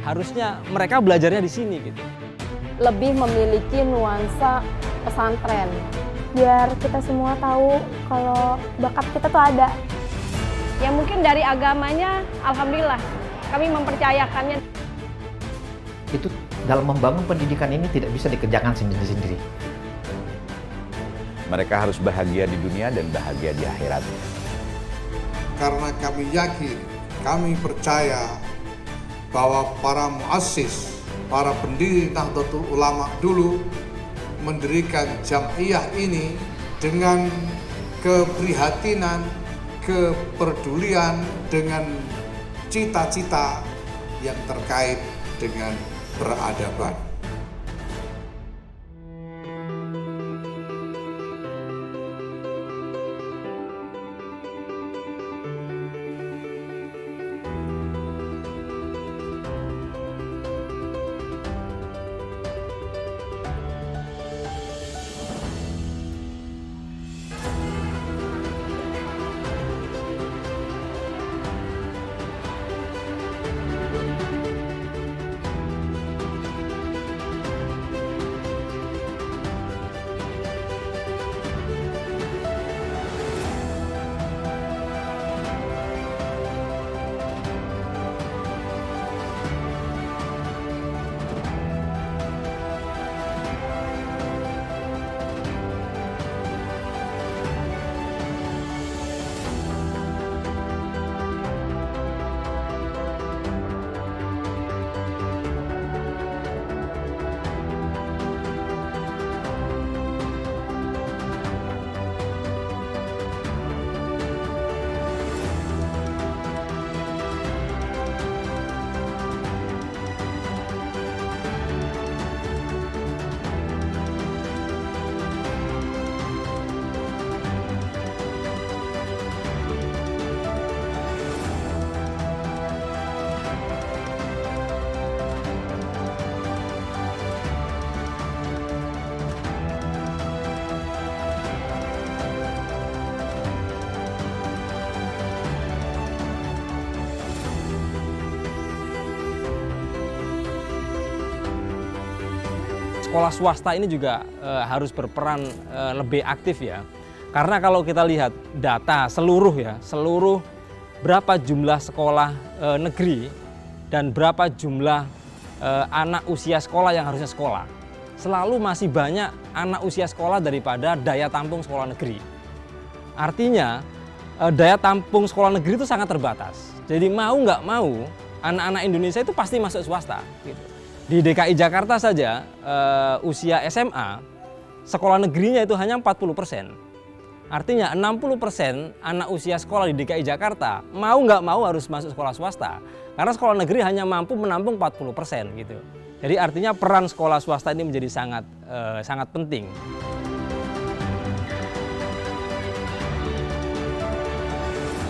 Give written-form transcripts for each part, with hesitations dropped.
harusnya mereka belajarnya di sini gitu. Lebih memiliki nuansa pesantren. Biar kita semua tahu kalau bakat kita tuh ada. Ya mungkin dari agamanya, alhamdulillah kami mempercayakannya. Itu dalam membangun pendidikan ini tidak bisa dikerjakan sendiri-sendiri. Mereka harus bahagia di dunia dan bahagia di akhirat. Karena kami yakin, kami percaya bahwa para muassis, para pendiri Nahdlatul Ulama dulu mendirikan jam'iyah ini dengan keprihatinan, kepedulian, dengan cita-cita yang terkait dengan peradaban. Sekolah swasta ini juga harus berperan lebih aktif ya. Karena kalau kita lihat data seluruh berapa jumlah sekolah negeri dan berapa jumlah anak usia sekolah yang harusnya sekolah. Selalu masih banyak anak usia sekolah daripada daya tampung sekolah negeri. Artinya daya tampung sekolah negeri itu sangat terbatas. Jadi mau nggak mau anak-anak Indonesia itu pasti masuk swasta gitu. Di DKI Jakarta saja usia SMA sekolah negerinya itu hanya 40%. Artinya 60% anak usia sekolah di DKI Jakarta mau nggak mau harus masuk sekolah swasta. Karena sekolah negeri hanya mampu menampung 40% gitu. Jadi artinya peran sekolah swasta ini menjadi sangat penting.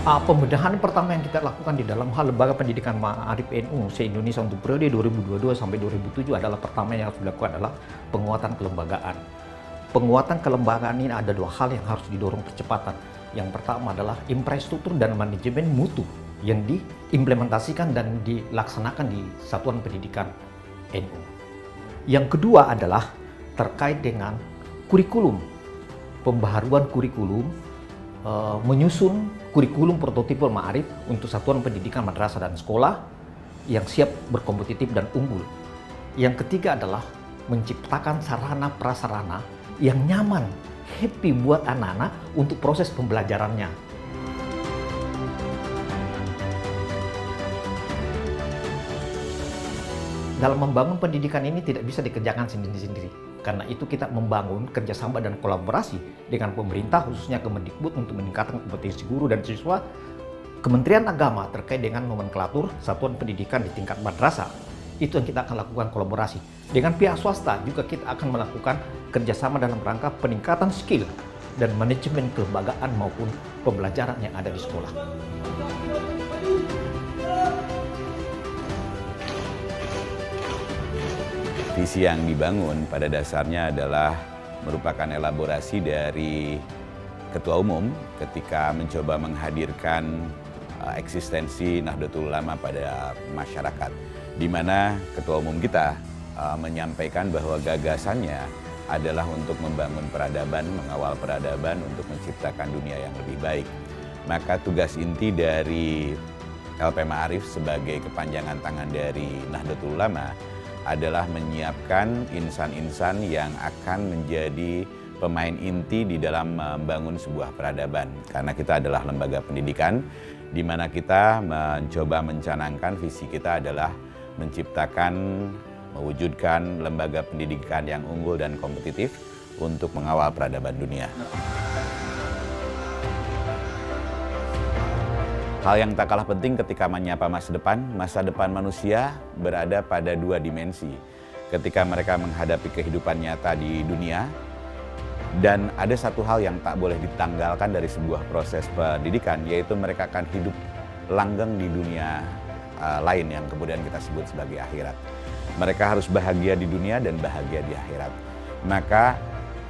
Pembedahan pertama yang kita lakukan di dalam hal lembaga pendidikan Ma'arif NU se-Indonesia untuk periode 2022 sampai 2007 adalah pertama yang harus dilakukan adalah penguatan kelembagaan. Penguatan kelembagaan ini ada dua hal yang harus didorong percepatan. Yang pertama adalah infrastruktur dan manajemen mutu yang diimplementasikan dan dilaksanakan di Satuan Pendidikan NU. Yang kedua adalah terkait dengan kurikulum, pembaharuan kurikulum, menyusun kurikulum prototipe Ma'arif untuk satuan pendidikan madrasah dan sekolah yang siap berkompetitif dan unggul. Yang ketiga adalah menciptakan sarana prasarana yang nyaman, happy buat anak-anak untuk proses pembelajarannya. Dalam membangun pendidikan ini tidak bisa dikerjakan sendiri-sendiri. Karena itu kita membangun kerjasama dan kolaborasi dengan pemerintah, khususnya Kemendikbud untuk meningkatkan kompetensi guru dan siswa, Kementerian Agama terkait dengan nomenklatur satuan pendidikan di tingkat madrasah. Itu yang kita akan lakukan kolaborasi. Dengan pihak swasta juga kita akan melakukan kerjasama dalam rangka peningkatan skill dan manajemen kelembagaan maupun pembelajaran yang ada di sekolah. Visi yang dibangun pada dasarnya adalah merupakan elaborasi dari Ketua Umum ketika mencoba menghadirkan eksistensi Nahdlatul Ulama pada masyarakat. di mana Ketua Umum kita menyampaikan bahwa gagasannya adalah untuk membangun peradaban, mengawal peradaban untuk menciptakan dunia yang lebih baik. Maka tugas inti dari LP Ma'arif sebagai kepanjangan tangan dari Nahdlatul Ulama adalah menyiapkan insan-insan yang akan menjadi pemain inti di dalam membangun sebuah peradaban. Karena kita adalah lembaga pendidikan, di mana kita mencoba mencanangkan visi kita adalah menciptakan, mewujudkan lembaga pendidikan yang unggul dan kompetitif untuk mengawal peradaban dunia. Hal yang tak kalah penting ketika menyapa masa depan manusia berada pada dua dimensi. Ketika mereka menghadapi kehidupan nyata di dunia, dan ada satu hal yang tak boleh ditanggalkan dari sebuah proses pendidikan, yaitu mereka akan hidup langgeng di dunia lain yang kemudian kita sebut sebagai akhirat. Mereka harus bahagia di dunia dan bahagia di akhirat. Maka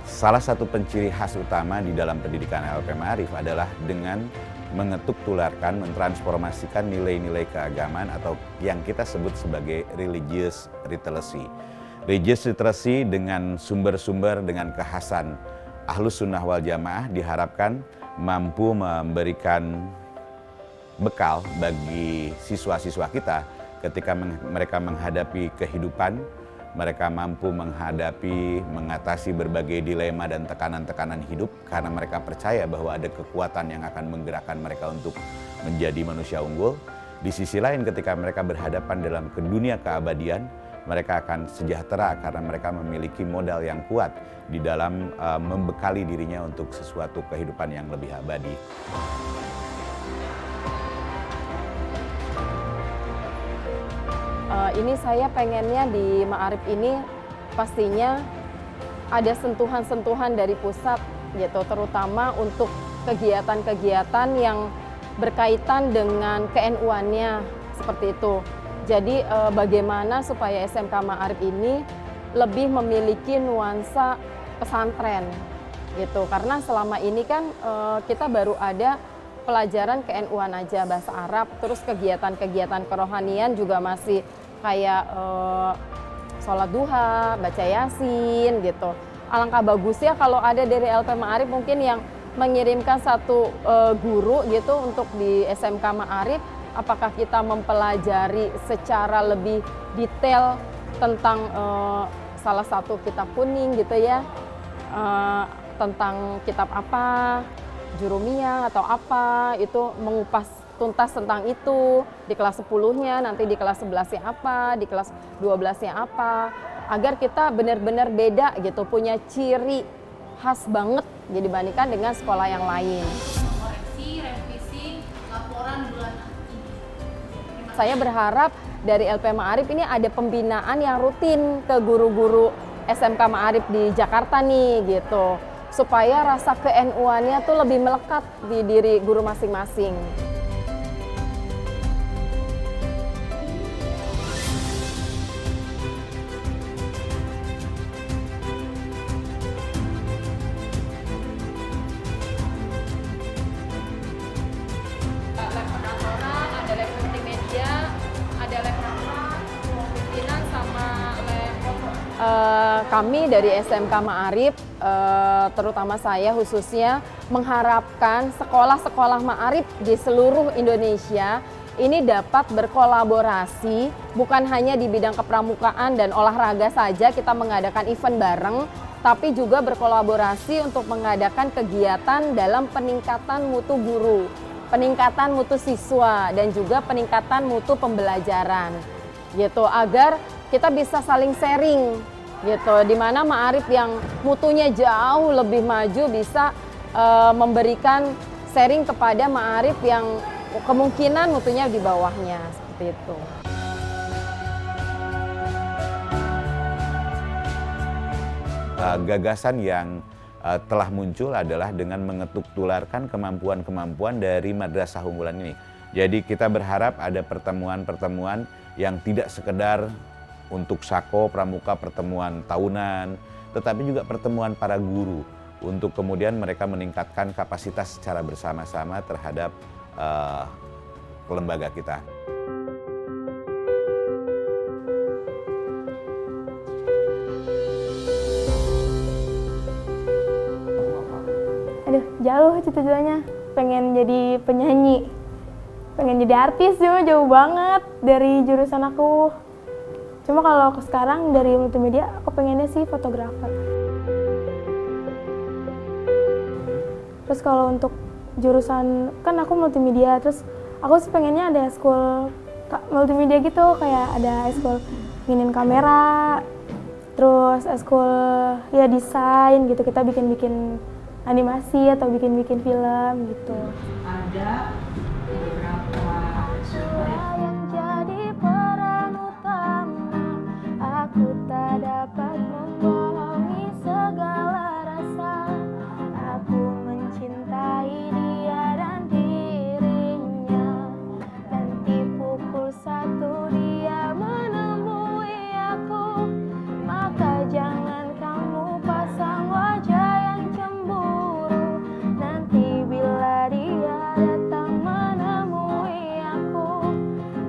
salah satu penciri khas utama di dalam pendidikan LP Ma'arif adalah dengan mengetuk tularkan, mentransformasikan nilai-nilai keagamaan atau yang kita sebut sebagai religious literacy. Religious literacy dengan sumber-sumber dengan kekhasan Ahlus Sunnah wal Jamaah diharapkan mampu memberikan bekal bagi siswa-siswa kita ketika mereka menghadapi kehidupan, mereka mampu mengatasi berbagai dilema dan tekanan-tekanan hidup karena mereka percaya bahwa ada kekuatan yang akan menggerakkan mereka untuk menjadi manusia unggul. Di sisi lain ketika mereka berhadapan dalam dunia keabadian, mereka akan sejahtera karena mereka memiliki modal yang kuat di dalam membekali dirinya untuk sesuatu kehidupan yang lebih abadi. Ini saya pengennya di Ma'arif ini pastinya ada sentuhan-sentuhan dari pusat gitu, terutama untuk kegiatan-kegiatan yang berkaitan dengan ke-NU-annya seperti itu. Jadi bagaimana supaya SMK Ma'arif ini lebih memiliki nuansa pesantren gitu, karena selama ini kan kita baru ada pelajaran ke-NU-an aja, bahasa Arab, terus kegiatan-kegiatan kerohanian juga masih kayak sholat duha, baca yasin gitu. Alangkah bagusnya kalau ada dari LP Ma'arif mungkin yang mengirimkan satu guru gitu untuk di SMK Ma'arif, apakah kita mempelajari secara lebih detail tentang salah satu kitab kuning gitu ya, tentang kitab apa, Jurumiyah atau apa, itu mengupas tuntas tentang itu di kelas 10-nya, nanti di kelas 11-nya apa, di kelas 12-nya apa, agar kita benar-benar beda gitu, punya ciri khas banget jadi dibandingkan dengan sekolah yang lain. Koreksi, revisi, laporan bulan ini. Saya berharap dari LP Ma'arif ini ada pembinaan yang rutin ke guru-guru SMK Ma'arif di Jakarta nih gitu, supaya rasa ke-NU-annya tuh lebih melekat di diri guru masing-masing. Lab perkantoran, ada lab multimedia, ada lab rapat, pimpinan sama lab foto. Kami dari SMK Ma'arif, terutama saya khususnya, mengharapkan sekolah-sekolah Ma'arif di seluruh Indonesia ini dapat berkolaborasi, bukan hanya di bidang kepramukaan dan olahraga saja kita mengadakan event bareng, tapi juga berkolaborasi untuk mengadakan kegiatan dalam peningkatan mutu guru, peningkatan mutu siswa, dan juga peningkatan mutu pembelajaran gitu, agar kita bisa saling sharing gitu, di mana Ma'arif yang mutunya jauh lebih maju bisa memberikan sharing kepada Ma'arif yang kemungkinan mutunya di bawahnya, seperti itu. Gagasan yang telah muncul adalah dengan mengetuk tularkan kemampuan-kemampuan dari madrasah unggulan ini. Jadi kita berharap ada pertemuan-pertemuan yang tidak sekedar untuk Sako, Pramuka, pertemuan tahunan, tetapi juga pertemuan para guru untuk kemudian mereka meningkatkan kapasitas secara bersama-sama terhadap lembaga kita. aduh jauh cita-citanya, pengen jadi penyanyi, pengen jadi artis juga jauh banget dari jurusan aku. Cuma kalau sekarang dari multimedia aku pengennya sih fotografer. Terus kalau untuk jurusan, kan aku multimedia, terus aku sih pengennya ada eskul multimedia gitu, kayak ada eskul nginin kamera, terus eskul ya desain gitu, kita bikin-bikin animasi atau bikin-bikin film gitu. Ada beberapa sumber Yang jadi peran utama, aku tak dapat membohongi segala rasa. Aku mencintai dia dan dirinya. Nanti pukul 1 dia menemui aku, maka jangan kamu pasang wajah yang cemburu. Nanti bila dia datang menemui aku,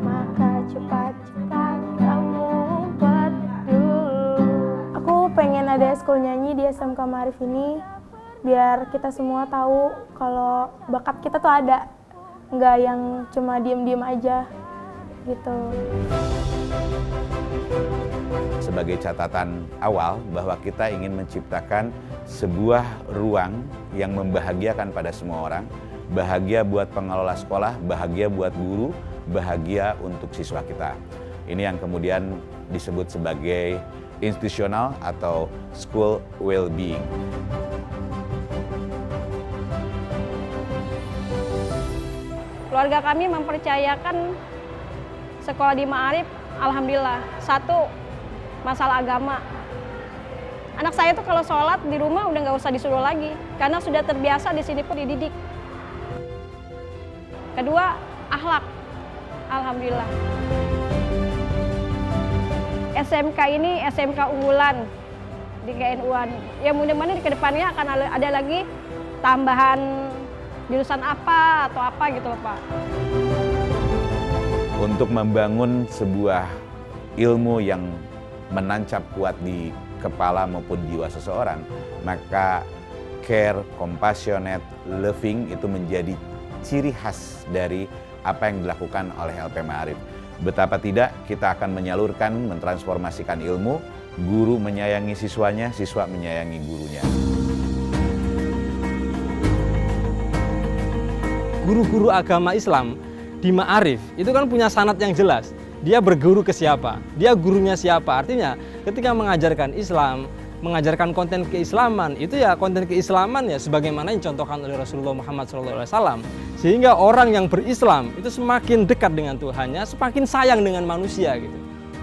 maka cepat-cepat kamu umpet dulu. Aku pengen ada eskul nyanyi di SMK Ma'arif ini, biar kita semua tahu kalau bakat kita tuh ada, nggak yang cuma diem-diem aja gitu. Sebagai catatan awal bahwa kita ingin menciptakan sebuah ruang yang membahagiakan pada semua orang, bahagia buat pengelola sekolah, bahagia buat guru, bahagia untuk siswa kita. Ini yang kemudian disebut sebagai institutional atau school well-being. Keluarga kami mempercayakan sekolah di Ma'arif, alhamdulillah. Satu, masalah agama. Anak saya tuh kalau sholat di rumah udah nggak usah disuruh lagi, karena sudah terbiasa di sini pun dididik. Kedua, akhlak, alhamdulillah. SMK ini SMK unggulan di KNU-an. Ya mudah-mudahan di kedepannya akan ada lagi tambahan jurusan apa atau apa gitu loh Pak. Untuk membangun sebuah ilmu yang menancap kuat di kepala maupun jiwa seseorang, maka care, compassionate, loving itu menjadi ciri khas dari apa yang dilakukan oleh LP Ma'arif. Betapa tidak kita akan menyalurkan, mentransformasikan ilmu, guru menyayangi siswanya, siswa menyayangi gurunya. Guru-guru agama Islam di Ma'arif itu kan punya sanad yang jelas. Dia berguru ke siapa, dia gurunya siapa. Artinya ketika mengajarkan Islam, mengajarkan konten keislaman, itu ya konten keislaman ya sebagaimana yang dicontohkan oleh Rasulullah Muhammad SAW. Sehingga orang yang berislam itu semakin dekat dengan Tuhannya, semakin sayang dengan manusia gitu.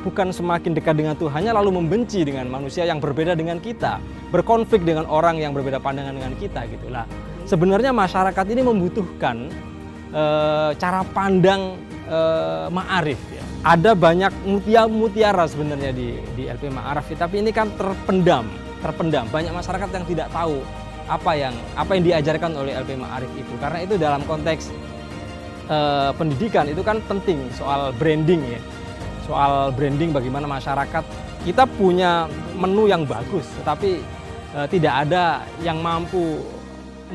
Bukan semakin dekat dengan Tuhannya lalu membenci dengan manusia yang berbeda dengan kita, berkonflik dengan orang yang berbeda pandangan dengan kita gitu lah. Sebenarnya masyarakat ini membutuhkan cara pandang Ma'arif ya. Ada banyak mutiara sebenarnya di LP Ma'arif, tapi ini kan terpendam. Banyak masyarakat yang tidak tahu apa yang diajarkan oleh LP Ma'arif itu. Karena itu dalam konteks pendidikan itu kan penting soal branding ya. Soal branding bagaimana masyarakat kita punya menu yang bagus, tetapi tidak ada yang mampu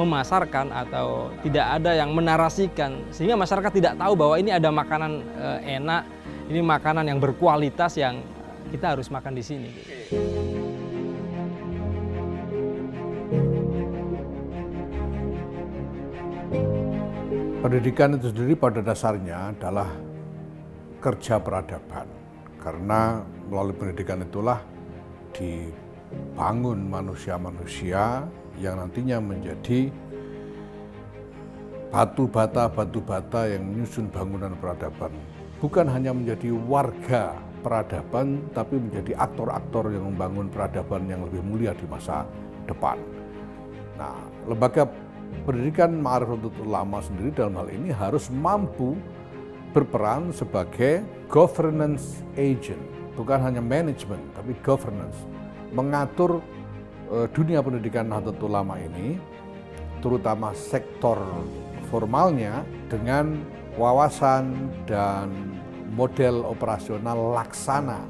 memasarkan atau tidak ada yang menarasikan sehingga masyarakat tidak tahu bahwa ini ada makanan enak, ini makanan yang berkualitas yang kita harus makan di sini. Pendidikan itu sendiri pada dasarnya adalah kerja peradaban, karena melalui pendidikan itulah dibangun manusia-manusia yang nantinya menjadi batu bata yang menyusun bangunan peradaban. Bukan hanya menjadi warga peradaban, tapi menjadi aktor-aktor yang membangun peradaban yang lebih mulia di masa depan. Nah, lembaga pendidikan Ma'arifatul Ulama sendiri dalam hal ini harus mampu berperan sebagai governance agent, bukan hanya manajemen, tapi governance, mengatur dunia pendidikan Nahdlatul Ulama ini, terutama sektor formalnya dengan wawasan dan model operasional laksana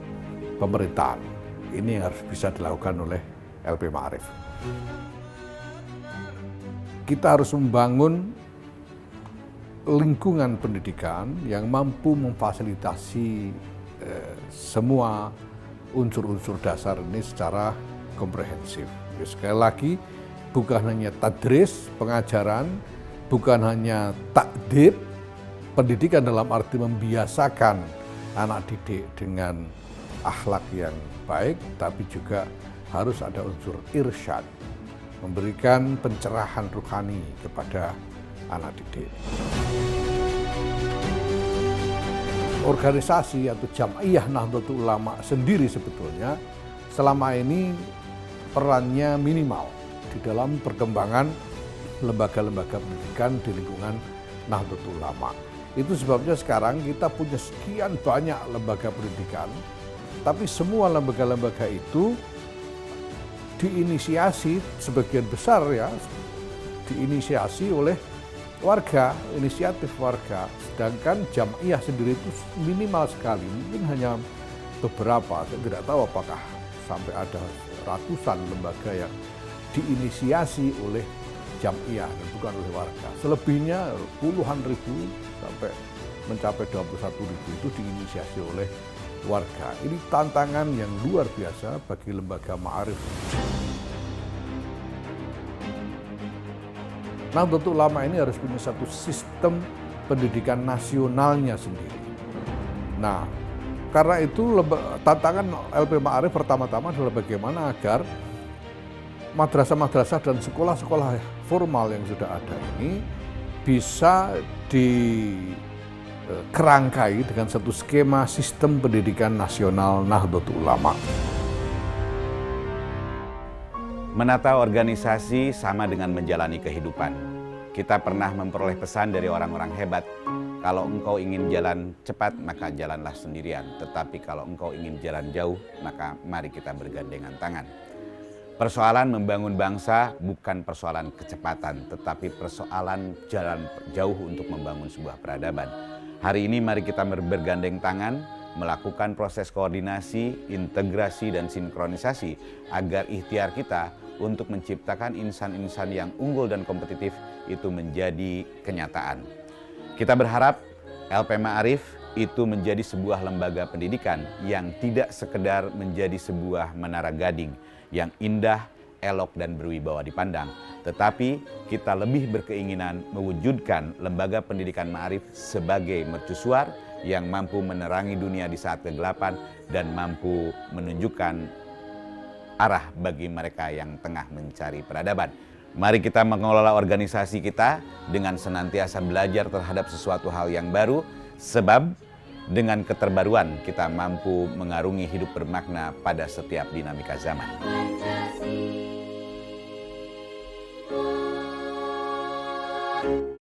pemerintahan. Ini yang harus bisa dilakukan oleh LP Ma'arif. kita harus membangun lingkungan pendidikan yang mampu memfasilitasi semua unsur-unsur dasar ini secara komprehensif. Sekali lagi, bukan hanya tadris, pengajaran, bukan hanya takdib, pendidikan dalam arti membiasakan anak didik dengan akhlak yang baik, tapi juga harus ada unsur irsyad, memberikan pencerahan rohani kepada anak didik. Organisasi atau Jam'iyah Nahdlatul Ulama sendiri sebetulnya selama ini perannya minimal di dalam perkembangan lembaga-lembaga pendidikan di lingkungan Nahdlatul Ulama. Itu sebabnya sekarang kita punya sekian banyak lembaga pendidikan, tapi semua lembaga-lembaga itu diinisiasi sebagian besar ya, diinisiasi oleh warga, inisiatif warga. Sedangkan Jam'iyah sendiri itu minimal sekali, mungkin hanya beberapa, saya tidak tahu apakah sampai ada ratusan lembaga yang diinisiasi oleh Jam'iyah dan bukan oleh warga. Selebihnya puluhan ribu sampai mencapai 21.000 itu diinisiasi oleh warga. Ini tantangan yang luar biasa bagi lembaga ma'arif. Nahdlatul Ulama ini harus punya satu sistem pendidikan nasionalnya sendiri. Nah, karena itu tantangan LP Ma'arif pertama-tama adalah bagaimana agar madrasah-madrasah dan sekolah-sekolah formal yang sudah ada ini bisa dikerangkai dengan satu skema sistem pendidikan nasional Nahdlatul Ulama. Menata organisasi sama dengan menjalani kehidupan. Kita pernah memperoleh pesan dari orang-orang hebat, kalau engkau ingin jalan cepat, maka jalanlah sendirian. Tetapi kalau engkau ingin jalan jauh, maka mari kita bergandengan tangan. Persoalan membangun bangsa bukan persoalan kecepatan, tetapi persoalan jalan jauh untuk membangun sebuah peradaban. Hari ini mari kita bergandeng tangan, melakukan proses koordinasi, integrasi, dan sinkronisasi agar ikhtiar kita untuk menciptakan insan-insan yang unggul dan kompetitif itu menjadi kenyataan. Kita berharap LP Ma'arif itu menjadi sebuah lembaga pendidikan yang tidak sekedar menjadi sebuah menara gading yang indah, elok, dan berwibawa dipandang, tetapi kita lebih berkeinginan mewujudkan lembaga pendidikan Ma'arif sebagai mercusuar yang mampu menerangi dunia di saat kegelapan dan mampu menunjukkan arah bagi mereka yang tengah mencari peradaban. Mari kita mengelola organisasi kita dengan senantiasa belajar terhadap sesuatu hal yang baru, sebab dengan keterbaruan kita mampu mengarungi hidup bermakna pada setiap dinamika zaman.